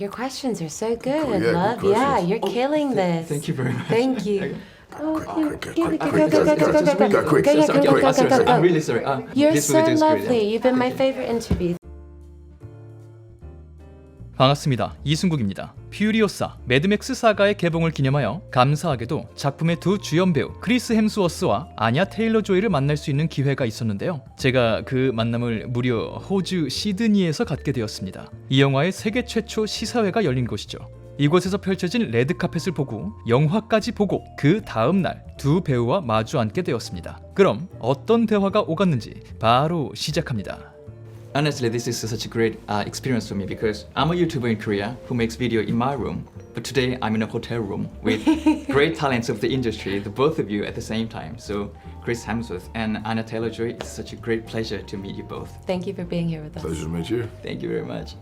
your questions are so good, Cool, yeah, love. good Yeah, questions. you're killing this. Thank you very much. Thank you. Oh, quick. go, Go quick. I'm really sorry. You're this so movie is great. lovely. You've been my favorite interview. 반갑습니다. 이승국입니다. 퓨리오사 매드맥스 사가의 개봉을 기념하여 감사하게도 작품의 두 주연 배우 크리스 햄스워스와 아냐 테일러 조이를 만날 수 있는 기회가 있었는데요. 제가 그 만남을 무려 호주 시드니에서 갖게 되었습니다. 이 영화의 세계 최초 시사회가 열린 곳이죠. 이곳에서 펼쳐진 레드카펫을 보고 영화까지 보고 그 다음 날 두 배우와 마주 앉게 되었습니다. 그럼 어떤 대화가 오갔는지 바로 시작합니다. Honestly, this is such a great experience for me because I'm a YouTuber in Korea who makes video in my room. But today I'm in a hotel room with great talents of the industry, the both of you at the same time. So Chris Hemsworth and Anya Taylor-Joy, it's such a great pleasure to meet you both. Thank you for being here with us. Pleasure to meet you. Thank you very much.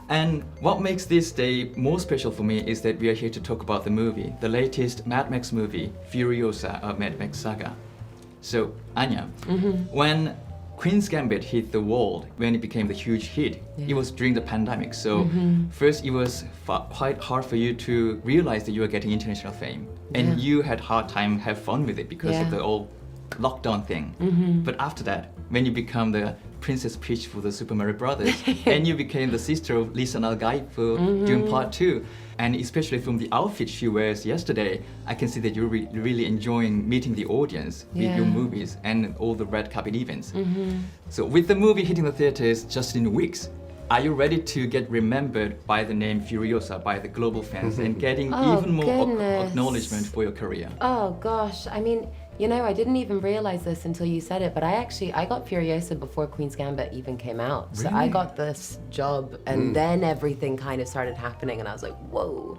And what makes this day more special for me is that we are here to talk about the movie, the latest Mad Max movie, Furiosa, Mad Max Saga. So, Anya, when Queen's Gambit hit the world, when it became the huge hit, it was during the pandemic. So first it was quite hard for you to realize that you were getting international fame. And you had hard time have fun with it because of the old lockdown thing. But after that, when you become the Princess Peach for the Super Mario Brothers, and you became the sister of Lisa Nalgai for during part 2, and especially from the outfit she wears yesterday, I can see that you're really enjoying meeting the audience with your movies and all the red carpet events. So with the movie hitting the theaters just in weeks, are you ready to get remembered by the name Furiosa by the global fans and getting even more acknowledgement for your career? Oh gosh, I mean, you know, I didn't even realize this until you said it, but I got Furiosa before Queen's Gambit even came out. So I got this job and then everything kind of started happening and I was like, whoa.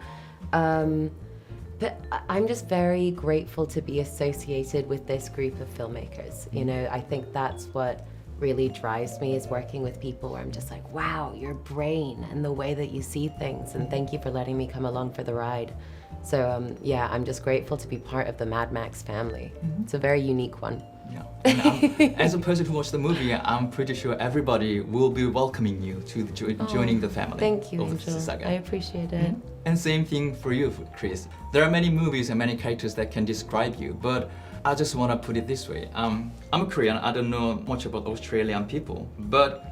But I'm just very grateful to be associated with this group of filmmakers. You know, I think that's what really drives me is working with people where I'm just like, wow, your brain and the way that you see things, and thank you for letting me come along for the ride. So yeah, I'm just grateful to be part of the Mad Max family. It's a very unique one. Yeah. And as a person who watched the movie, I'm pretty sure everybody will be welcoming you to joining the family. Thank you, of Angel. the saga. I appreciate it. And same thing for you, Chris. There are many movies and many characters that can describe you, but I just want to put it this way. I'm a Korean, I don't know much about Australian people, but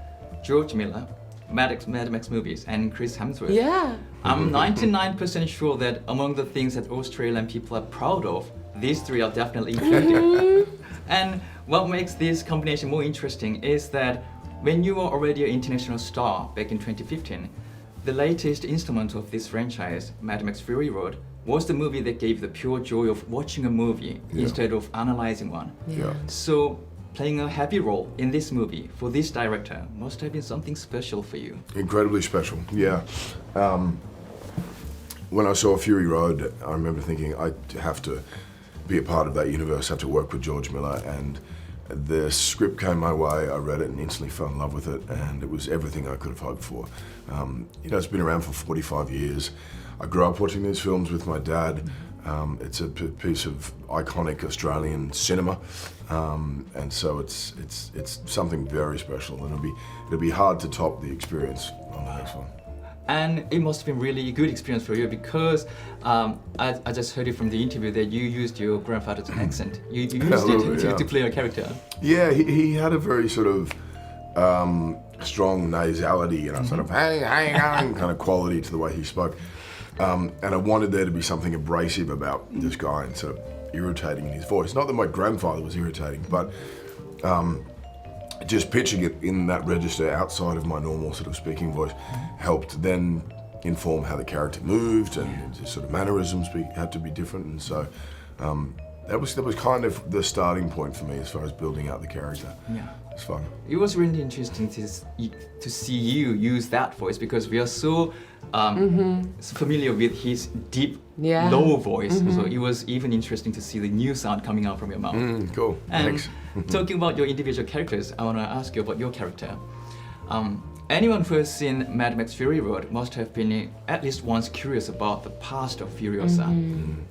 George Miller, Mad Max movies, and Chris Hemsworth. Yeah. I'm 99% sure that among the things that Australian people are proud of, these three are definitely included. And what makes this combination more interesting is that when you were already an international star back in 2015, the latest installment of this franchise, Mad Max Fury Road, was the movie that gave the pure joy of watching a movie instead of analyzing one. Yeah. So playing a heavy role in this movie for this director must have been something special for you. Incredibly special, yeah. When I saw Fury Road, I remember thinking I have to be a part of that universe, have to work with George Miller, and the script came my way, I read it and instantly fell in love with it, and it was everything I could have hoped for. You know, it's been around for 45 years. I grew up watching these films with my dad. It's a piece of iconic Australian cinema, and so it's something very special, and it'll be hard to top the experience on the next one. And it must have been really good experience for you because I just heard it from the interview that you used your grandfather's accent. You used it to play a character. Yeah, he had a very sort of strong nasality, you know, sort of hey, kind of quality to the way he spoke. And I wanted there to be something abrasive about this guy and sort of irritating in his voice. Not that my grandfather was irritating, but just pitching it in that register outside of my normal sort of speaking voice helped then inform how the character moved, and his sort of mannerisms had to be different, and so that was kind of the starting point for me as far as building out the character. Yeah. It's fun. It was really interesting to see you use that voice because we are so familiar with his deep, low voice. So it was even interesting to see the new sound coming out from your mouth. Cool. And Thanks. talking about your individual characters, I want to ask you about your character. Anyone who has seen Mad Max Fury Road must have been at least once curious about the past of Furiosa.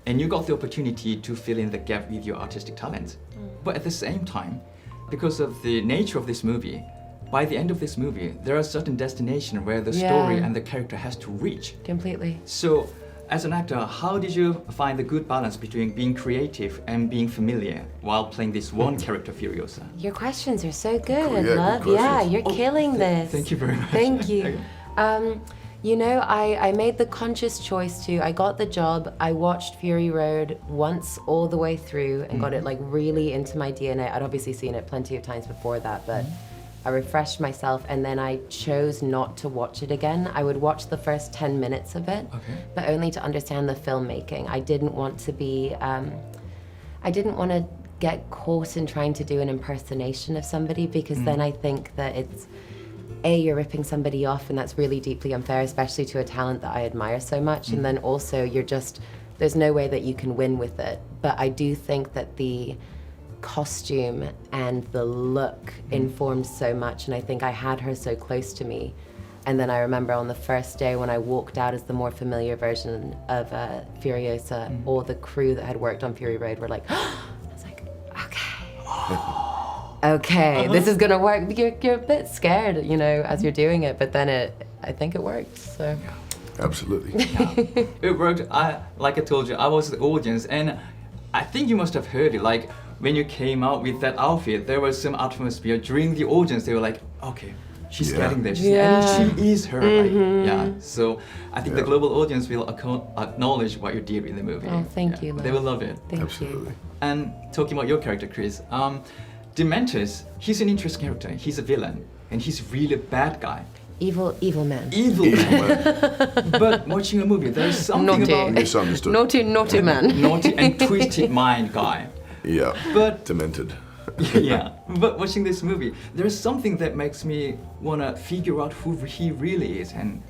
And you got the opportunity to fill in the gap with your artistic talents. But at the same time, because of the nature of this movie, by the end of this movie, there are certain destination where the Yeah. story and the character has to reach. Completely. So, as an actor, how did you find the good balance between being creative and being familiar while playing this one character, Furiosa? Your questions are so good, Cool, yeah, good love. Yeah, questions. you're killing this. Thank you very much. Thank you. You know, I made the conscious choice to, I got the job, I watched Fury Road once all the way through and got it like really into my DNA. I'd obviously seen it plenty of times before that, but I refreshed myself and then I chose not to watch it again. I would watch the first 10 minutes of it, but only to understand the filmmaking. I didn't want to be, I didn't want to get caught in trying to do an impersonation of somebody because then I think that it's, you're ripping somebody off and that's really deeply unfair, especially to a talent that I admire so much. And then also there's no way that you can win with it. But I do think that the costume and the look informed so much, and I think I had her so close to me. And then I remember on the first day when I walked out as the more familiar version of Furiosa, all the crew that had worked on Fury Road were like, I was like, okay. Okay, this is gonna work. You're a bit scared, you know, as you're doing it, but then I think it worked, so. Absolutely. It worked. Like I told you, I was the audience, and I think you must have heard it. Like when you came out with that outfit, there was some atmosphere during the audience. They were like, "Okay, she's Yeah. getting there. Yeah. And she is her." Like, yeah. So I think the global audience will acknowledge what you did in the movie. Oh, thank you, They love. will love it. Thank Absolutely. And talking about your character, Chris, Dementus, he's an interesting character. He's a villain, and he's really a bad guy. you. Evil man. Evil man. But watching a movie, there's something Naughty. about Misunderstood. Naughty man. naughty and twisted mind guy. Yeah. But Demented. yeah, but watching this movie, there's something that makes me wanna figure out who he really is and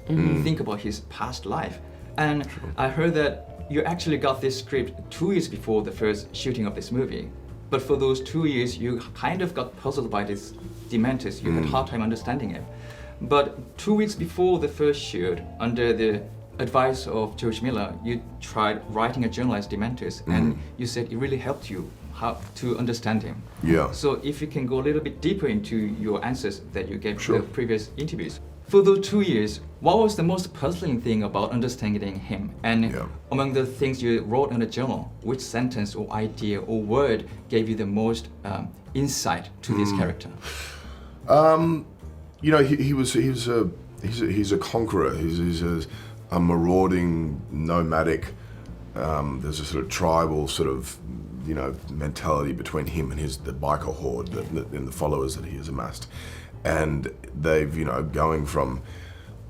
think about his past life. And I heard that you actually got this script 2 years before the first shooting of this movie. But for those 2 years, you kind of got puzzled by this Dementus. You had a hard time understanding it. But 2 weeks before the first shoot, under the advice of George Miller, you tried writing a journal as Dementus, and you said it really helped you how to understand him. Yeah. So if you can go a little bit deeper into your answers that you gave Sure. in the previous interviews. For those 2 years, what was the most puzzling thing about understanding him? And among the things you wrote in the journal, which sentence or idea or word gave you the most insight to this character? You know, he's a conqueror. He's a marauding, nomadic. There's a sort of tribal sort of, you know, mentality between him and the biker horde and the followers that he has amassed, and they've, you know, going from,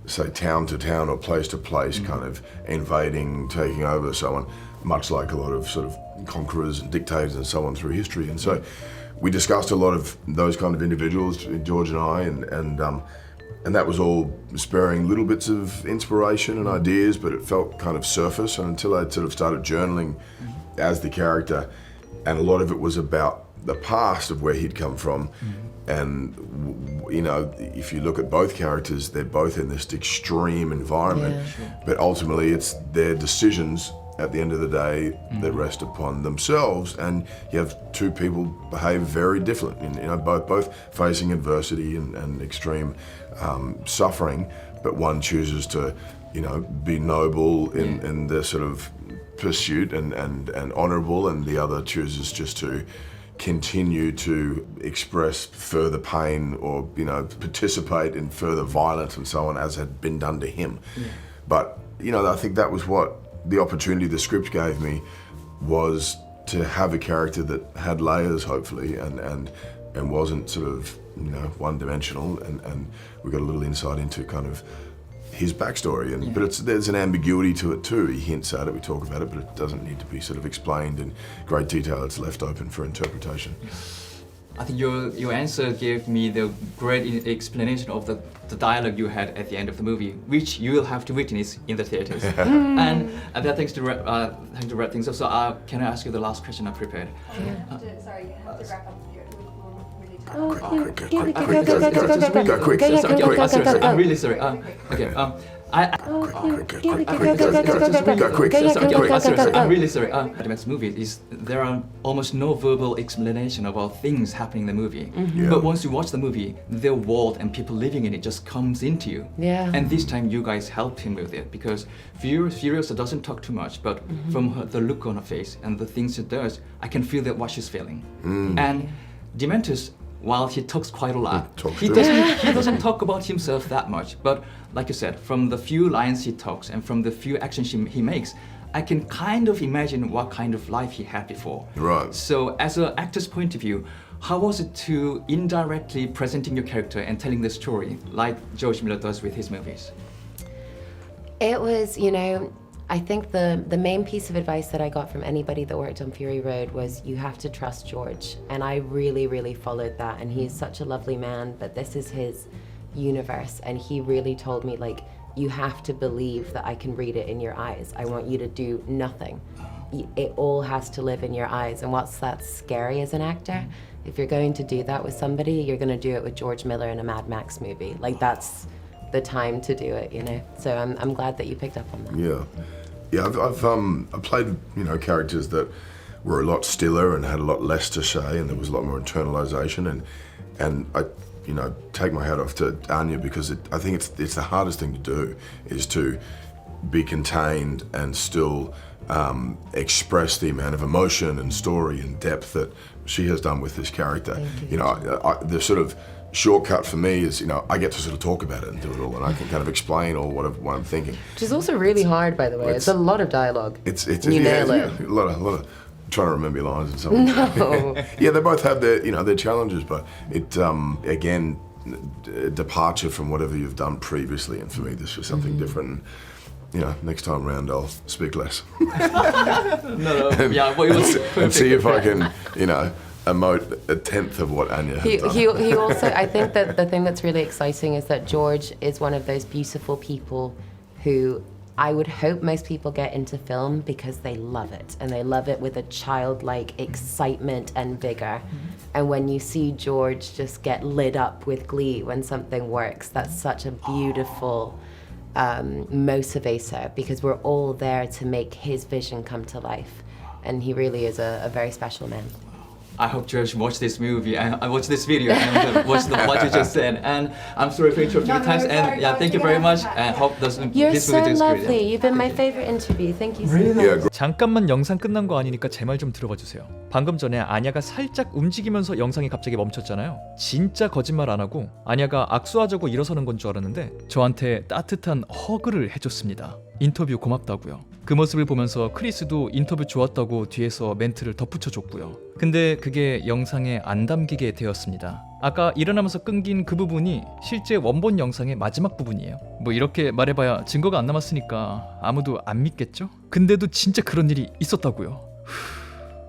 say, town to town or place to place, kind of invading, taking over, so on, much like a lot of sort of conquerors and dictators and so on through history. And so we discussed a lot of those kind of individuals, George and I, and that was all spurring little bits of inspiration and ideas, but it felt kind of surface. And until I sort of started journaling as the character, and a lot of it was about the past of where he'd come from. And, you know, if you look at both characters, they're both in this extreme environment, but ultimately it's their decisions at the end of the day that rest upon themselves. And you have two people behave very different, you know, both facing adversity and extreme suffering, but one chooses to, you know, be noble in their sort of pursuit and honorable, and the other chooses just to continue to express further pain or, you know, participate in further violence and so on, as had been done to him. But, you know, I think that was what the opportunity the script gave me, was to have a character that had layers, hopefully, and wasn't sort of, you know, one-dimensional, and we got a little insight into kind of his backstory, but there's an ambiguity to it too. He hints at it, we talk about it, but it doesn't need to be sort of explained in great detail. It's left open for interpretation. I think your answer gave me the great explanation of the dialogue you had at the end of the movie, which you will have to witness in the theaters. And that thanks to wrap things up. So can I ask you the last question I prepared? Sorry, you have to wrap up. We're really I'm really sorry. Okay. I'm really sorry. The next movie is there are almost no verbal explanation about things happening in the movie. Yeah. But once you watch the movie, the world and people living in it just comes into you. Yeah. And this time you guys helped him with it because Furiosa doesn't talk too much, but from the look on her face and the things she does, I can feel that what she's feeling. And Dementus, while he talks quite a lot, he doesn't talk about himself that much. But like you said, from the few lines he talks and from the few actions he makes, I can kind of imagine what kind of life he had before. Right. So as an actor's point of view, how was it to indirectly presenting your character and telling the story like George Miller does with his movies? It was, I think the main piece of advice that I got from anybody that worked on Fury Road was you have to trust George. And I really, really followed that. And he's such a lovely man, but this is his universe. And he really told me, like, you have to believe that I can read it in your eyes. I want you to do nothing. It all has to live in your eyes. And what's that scary as an actor? If you're going to do that with somebody, you're going to do it with George Miller in a Mad Max movie. Like, that's the time to do it, So I'm glad that you picked up on that. Yeah, I've played characters that were a lot stiller and had a lot less to say, and there was a lot more internalization, and I take my hat off to Anya because I think it's the hardest thing to do is to be contained and still express the amount of emotion and story and depth that she has done with this character. The sort of shortcut for me is, I get to sort of talk about it and do it all, and I can kind of explain all what I'm thinking. Which is also really hard, by the way. It's a lot of dialogue. It's you nail it. a lot of trying to remember your lines and something. No. Yeah, they both have their their challenges, but it again, a departure from whatever you've done previously, and for me this was something different. Next time round I'll speak less. And see if I can, emote a tenth of what Anya has done. He also, I think that the thing that's really exciting is that George is one of those beautiful people who I would hope most people get into film because they love it, and they love it with a childlike excitement and vigor. And when you see George just get lit up with glee when something works, that's such a beautiful motivator, because we're all there to make his vision come to life. And he really is a very special man. I hope George watched this movie and I watched this video and watched what you just said. And I'm sorry for interrupting you times. And thank you very much. And hope this movie You're is so great. lovely. You've been my favorite interview. Thank you so much. Yeah, 잠깐만 영상 끝난 거 아니니까 제 말 좀 들어봐 주세요. 방금 전에 아냐가 살짝 움직이면서 영상이 갑자기 멈췄잖아요. 진짜 거짓말 안 하고 아냐가 악수하자고 일어서는 건 줄 알았는데 저한테 따뜻한 허그를 해줬습니다. 인터뷰 고맙다고요. 그 모습을 보면서 크리스도 인터뷰 좋았다고 뒤에서 멘트를 덧붙여줬고요. 근데 그게 영상에 안 담기게 되었습니다. 아까 일어나면서 끊긴 그 부분이 실제 원본 영상의 마지막 부분이에요. 뭐 이렇게 말해봐야 증거가 안 남았으니까 아무도 안 믿겠죠? 근데도 진짜 그런 일이 있었다고요.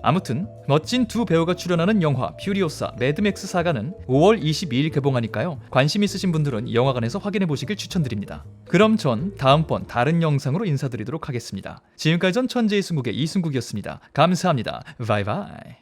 아무튼 멋진 두 배우가 출연하는 영화 퓨리오사 매드맥스 사가는 5월 22일 개봉하니까요. 관심 있으신 분들은 영화관에서 확인해 보시길 추천드립니다. 그럼 전 다음번 다른 영상으로 인사드리도록 하겠습니다. 지금까지 전 천재의 승국의 이승국이었습니다. 감사합니다. 바이바이.